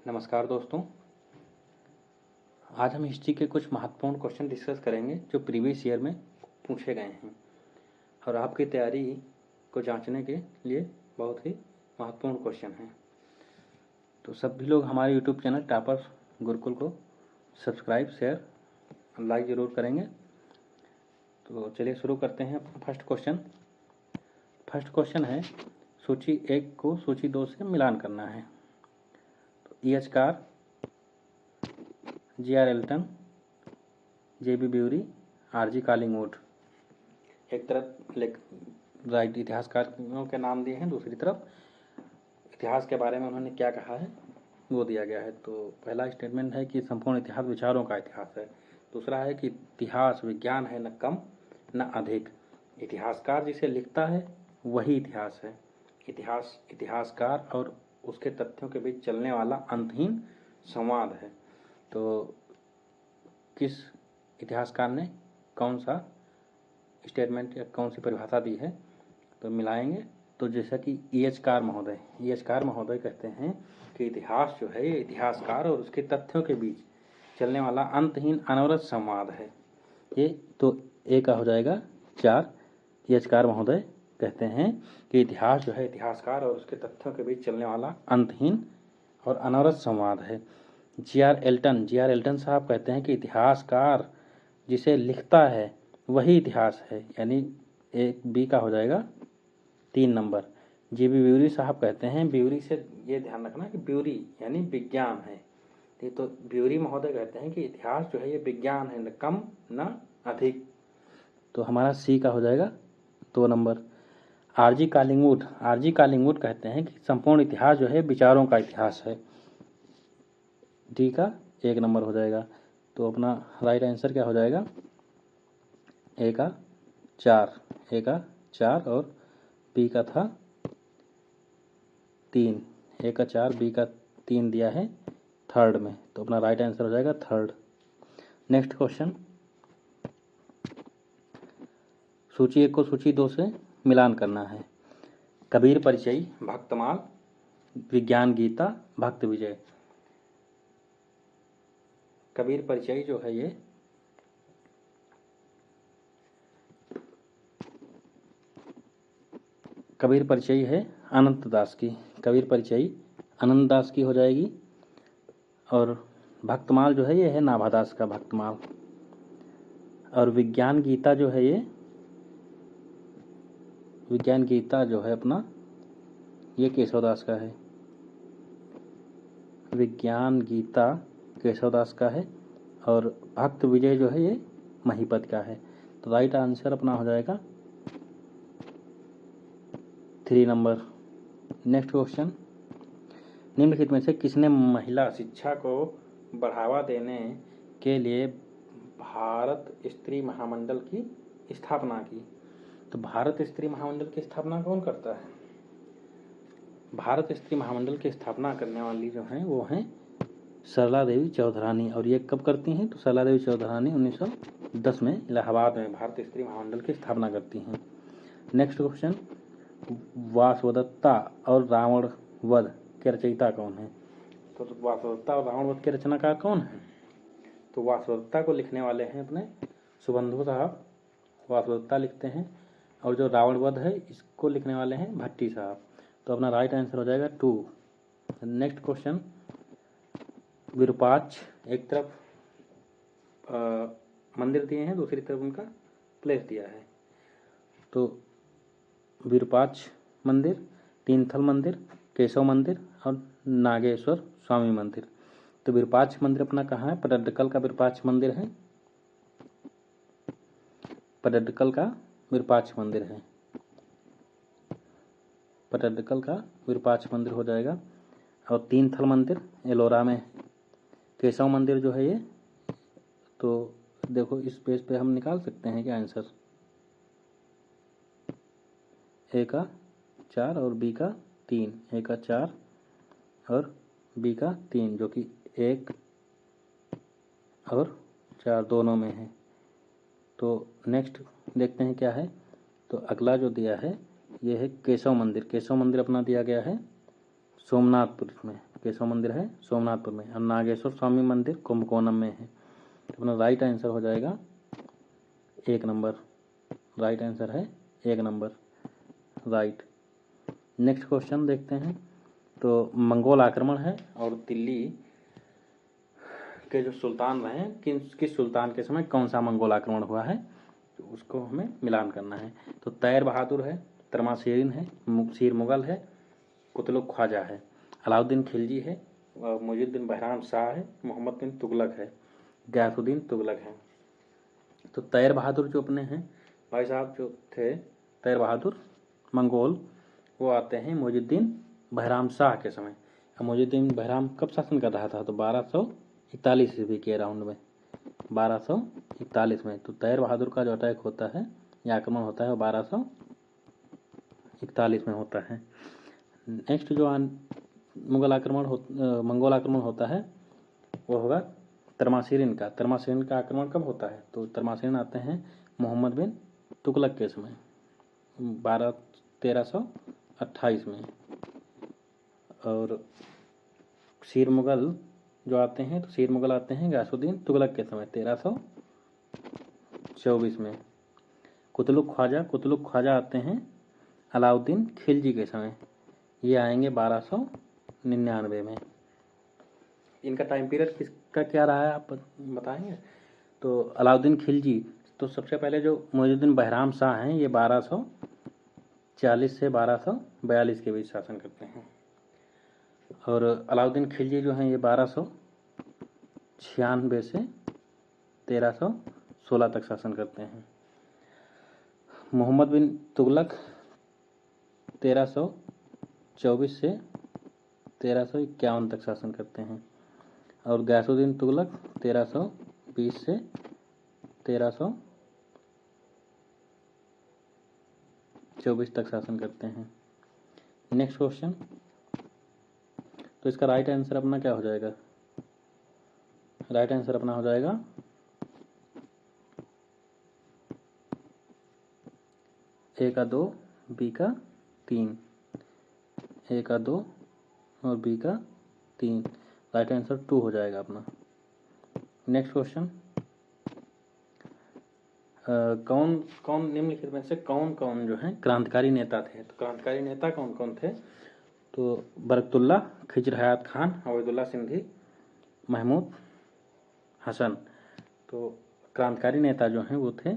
नमस्कार दोस्तों। आज हम हिस्ट्री के कुछ महत्वपूर्ण क्वेश्चन डिस्कस करेंगे जो प्रीवियस ईयर में पूछे गए हैं और आपकी तैयारी को जांचने के लिए बहुत ही महत्वपूर्ण क्वेश्चन हैं। तो सभी लोग हमारे यूट्यूब चैनल टॉपर गुरुकुल को सब्सक्राइब, शेयर, लाइक ज़रूर करेंगे। तो चलिए शुरू करते हैं। फर्स्ट क्वेश्चन है, सूची 1 को सूची 2 से मिलान करना है। E.H. Carr, G.R. Elton, J.B. Bury, R.G. Collingwood. एक तरफ राइट इतिहासकारों के नाम दिए हैं, दूसरी तरफ इतिहास के बारे में उन्होंने क्या कहा है वो दिया गया है। तो पहला स्टेटमेंट है कि संपूर्ण इतिहास विचारों का इतिहास है। दूसरा है कि इतिहास विज्ञान है, न कम न अधिक। इतिहासकार जिसे लिखता है वही इतिहास है। इतिहास इतिहासकार और उसके तथ्यों के बीच चलने वाला अंतहीन संवाद है। तो किस इतिहासकार ने कौन सा स्टेटमेंट या कौन सी परिभाषा दी है तो मिलाएंगे। तो जैसा कि E.H. कार महोदय कहते हैं कि इतिहास जो है ये इतिहासकार और उसके तथ्यों के बीच चलने वाला अंतहीन अनवरत संवाद है। ये तो ए का हो जाएगा 4। E.H. कार महोदय कहते हैं कि इतिहास जो है इतिहासकार और उसके तथ्यों के बीच चलने वाला अंतहीन और अनवरत संवाद है। G.R. एल्टन साहब कहते हैं कि इतिहासकार जिसे लिखता है वही इतिहास है, यानी एक बी का हो जाएगा 3 नंबर। J.B. ब्यूरी साहब कहते हैं, ब्यूरी से ये ध्यान रखना कि ब्यूरी यानी विज्ञान है। तो ब्यूरी महोदय कहते हैं कि इतिहास जो है ये विज्ञान है, न कम न अधिक। तो हमारा सी का हो जाएगा 2 नंबर। R.G. कॉलिंगवुड कहते हैं कि संपूर्ण इतिहास जो है विचारों का इतिहास है। डी का 1 नंबर हो जाएगा। तो अपना राइट आंसर क्या हो जाएगा? ए का 4 और बी का था 3। ए का 4, बी का 3 दिया है थर्ड में, तो अपना राइट आंसर हो जाएगा थर्ड। नेक्स्ट क्वेश्चन, सूची 1 को सूची 2 से मिलान करना है। कबीर परिचय, भक्तमाल, विज्ञान गीता, भक्त विजय। कबीर परिचय जो है ये कबीर परिचय है अनंत दास की। कबीर परिचय अनंत दास की हो जाएगी। और भक्तमाल जो है ये है नाभादास का भक्तमाल। और विज्ञान गीता जो है ये विज्ञान गीता जो है अपना ये केशवदास का है। विज्ञान गीता केशवदास का है और भक्त विजय जो है ये महीपत का है। तो राइट आंसर अपना हो जाएगा 3 नंबर। नेक्स्ट क्वेश्चन, निम्नलिखित में से किसने महिला शिक्षा को बढ़ावा देने के लिए भारत स्त्री महामंडल की स्थापना की? तो भारत स्त्री महामंडल की स्थापना कौन करता है? भारत स्त्री महामंडल की स्थापना करने वाली जो हैं वो हैं सरला देवी चौधरानी। और ये कब करती हैं? तो सरला देवी चौधरानी 1910 में इलाहाबाद में भारत स्त्री महामंडल की स्थापना करती हैं। नेक्स्ट क्वेश्चन, वासवदत्ता और रावण वध के रचयिता कौन है? तो वासवदत्ता और रावण वध के रचनाकार कौन है? तो वासवदत्ता को लिखने वाले हैं अपने सुबंधु साहब, वासवदत्ता लिखते हैं। और जो रावण वध है इसको लिखने वाले हैं भट्टी साहब। तो अपना राइट आंसर हो जाएगा 2। नेक्स्ट क्वेश्चन, विरूपाक्ष, एक तरफ मंदिर दिए हैं, दूसरी तरफ उनका प्लेस दिया है। तो विरूपाक्ष मंदिर, तीनथल मंदिर, केशव मंदिर और नागेश्वर स्वामी मंदिर। तो विरूपाक्ष मंदिर अपना कहाँ है? पटडकल का विरूपाक्ष मंदिर है। पटडकल का विरूपाक्ष मंदिर है। पटडकल का विरूपाक्ष मंदिर हो जाएगा। और तीनथल मंदिर एलोरा में। केशव मंदिर जो है ये, तो देखो इस पेज पे हम निकाल सकते हैं क्या आंसर? ए का 4 और बी का 3। ए का 4 और बी का 3, जो कि 1 और 4 दोनों में है। तो नेक्स्ट देखते हैं क्या है। तो अगला जो दिया है ये है केशव मंदिर। केशव मंदिर अपना दिया गया है सोमनाथपुर में। केशव मंदिर है सोमनाथपुर में, और नागेश्वर स्वामी मंदिर कुंभकोणम में है। तो अपना राइट आंसर हो जाएगा 1 नंबर। राइट आंसर है 1 नंबर, राइट। नेक्स्ट क्वेश्चन देखते हैं। तो मंगोल आक्रमण है और दिल्ली के जो सुल्तान रहे हैं, किस सुल्तान के समय कौन सा मंगोल आक्रमण हुआ है, तो उसको हमें मिलान करना है। तो तैर बहादुर है, तमाशेरिन है, मुक्शीर मुगल है, कुतुब ख्वाजा है, अलाउद्दीन खिलजी है, मुइजुद्दीन बहराम शाह है, मोहम्मद बिन तुगलक है, गयासुद्दीन तुगलक है। तो तैर बहादुर जो अपने हैं भाई साहब जो थे तैर बहादुर मंगोल, वो आते हैं मुइजुद्दीन बहराम शाह के समय। मुइजुद्दीन बहराम कब शासन कर रहा था, तो 1241 ईस्वी के अराउंड में, 1241 में। तो तैर बहादुर का जो अटैक होता है या आक्रमण होता है वो 1241 में होता है। नेक्स्ट जो मंगोल आक्रमण होता है वो होगा तमाशेरिन का। तमाशेरिन का आक्रमण कब होता है, तो तमाशेरिन आते हैं मोहम्मद बिन तुगलक के समय 1328 में। और शीर मुगल जो आते हैं, तो शीर मुगल आते हैं गयासुद्दीन तुगलक के समय 1324 में। कुतुब ख्वाजा आते हैं अलाउद्दीन खिलजी के समय, ये आएंगे 1299 में। इनका टाइम पीरियड किसका क्या रहा है आप बताएंगे। तो अलाउद्दीन खिलजी, तो सबसे पहले जो मुइजुद्दीन बहराम शाह हैं ये 1240 से 1242 के बीच शासन करते हैं। और अलाउद्दीन खिलजी जो हैं ये 1296 से 1316 तक शासन करते हैं। मोहम्मद बिन तुगलक 1324 से 1351 तक शासन करते हैं। और गयासुद्दीन तुगलक 1320 से 1324 तक शासन करते हैं। Next question. तो इसका राइट आंसर अपना क्या हो जाएगा, राइट आंसर अपना हो जाएगा ए का 2, बी का 3, ए का 2 और बी का 3, राइट आंसर 2 हो जाएगा अपना। Next question. कौन कौन निम्नलिखित में से कौन कौन जो है क्रांतिकारी नेता थे, तो क्रांतिकारी नेता कौन कौन थे, तो बरकतुल्लाह, खिजर हयात खान, अवैदुल्ला सिंधी, महमूद हसन। तो क्रांतिकारी नेता जो हैं वो थे,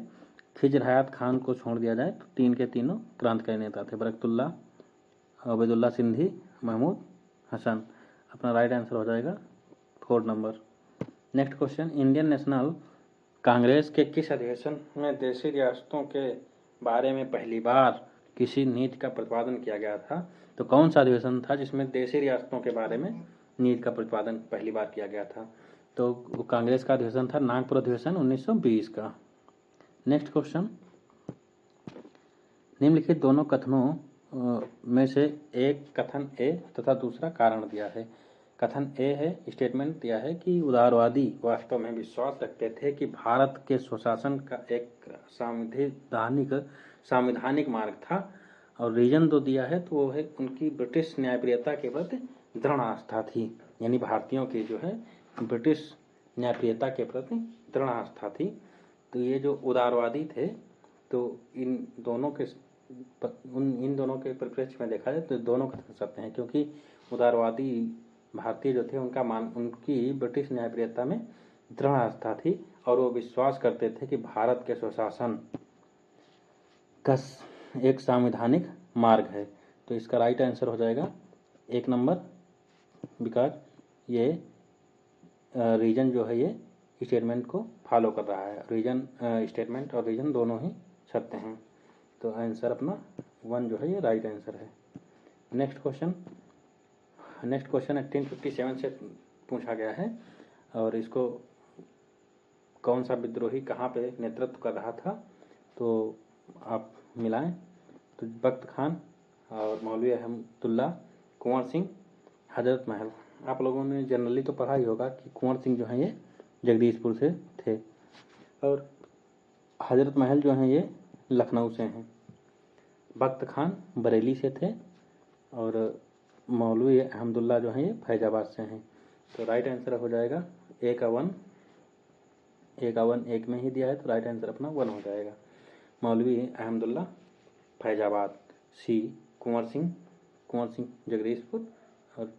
खिजर हयात खान को छोड़ दिया जाए तो 3 के तीनों क्रांतिकारी नेता थे, बरकतुल्लाह, अवैदुल्ला सिंधी, महमूद हसन। अपना राइट आंसर हो जाएगा 4 number. Next question. Indian national Congress के किस अधिवेशन में देशी रियासतों के बारे में पहली बार किसी नीति का प्रतिपादन किया गया था, तो कौन सा अधिवेशन था जिसमें देशी रियासतों के बारे में नीति का प्रतिपादन पहली बार किया गया था, तो कांग्रेस का अधिवेशन था नागपुर अधिवेशन 1920 का। Next question. निम्नलिखित दोनों कथनों में से एक कथन ए तथा दूसरा कारण दिया है। कथन ए है, स्टेटमेंट दिया है कि उदारवादी वास्तव में विश्वास रखते थे कि भारत के स्वशासन का एक संवैधानिक मार्ग था। और रीजन दो दिया है तो वो है उनकी ब्रिटिश न्यायप्रियता के प्रति दृढ़ आस्था थी, यानी भारतीयों की जो है ब्रिटिश न्यायप्रियता के प्रति दृढ़ आस्था थी। तो ये जो उदारवादी थे, तो इन दोनों के परिप्रेक्ष्य में देखा जाए तो दोनों कथन सत्य हैं, क्योंकि उदारवादी भारतीय जो थे उनकी ब्रिटिश न्यायप्रियता में दृढ़ आस्था थी और वो विश्वास करते थे कि भारत के स्वशासन का एक संवैधानिक मार्ग है। तो इसका राइट आंसर हो जाएगा 1 नंबर, बिकॉज ये रीजन जो है ये स्टेटमेंट को फॉलो कर रहा है। रीजन स्टेटमेंट और रीजन दोनों ही सत्य हैं, तो आंसर अपना 1 जो है ये राइट आंसर है। नेक्स्ट क्वेश्चन 1857 से पूछा गया है और इसको कौन सा विद्रोही कहाँ पे नेतृत्व कर रहा था, तो आप मिलाएं तो बख्त खान और मौलवी अहमदुल्ला, कुंवर सिंह, हजरत महल। आप लोगों ने जनरली तो पढ़ा ही होगा कि कुंवर सिंह जो हैं ये जगदीशपुर से थे और हजरत महल जो हैं ये लखनऊ से हैं। बख्त खान बरेली से थे और मौलवी अहमदुल्ला जो हैं ये फैजाबाद से हैं। तो राइट आंसर हो जाएगा ए का 1, ए का 1 एक में ही दिया है तो राइट आंसर अपना 1 हो जाएगा। मौलवी अहमदुल्ला फैजाबाद। सी कुंवर सिंह जगदीशपुर। और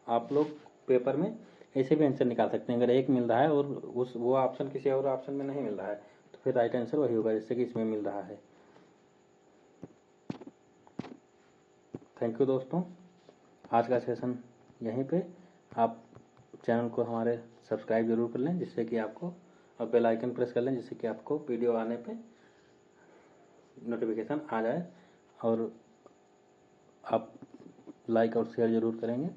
आप लोग पेपर में ऐसे भी आंसर निकाल सकते हैं, अगर एक मिल रहा है और वो ऑप्शन किसी और ऑप्शन में नहीं मिल रहा है तो फिर राइट आंसर वही होगा जैसे कि इसमें मिल रहा है। थैंक यू दोस्तों, आज का सेशन यहीं पे। आप चैनल को हमारे सब्सक्राइब जरूर कर लें जिससे कि आपको, और बेल आइकन प्रेस कर लें जिससे कि आपको वीडियो आने पे नोटिफिकेशन आ जाए, और आप लाइक और शेयर ज़रूर करेंगे।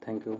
Thank you.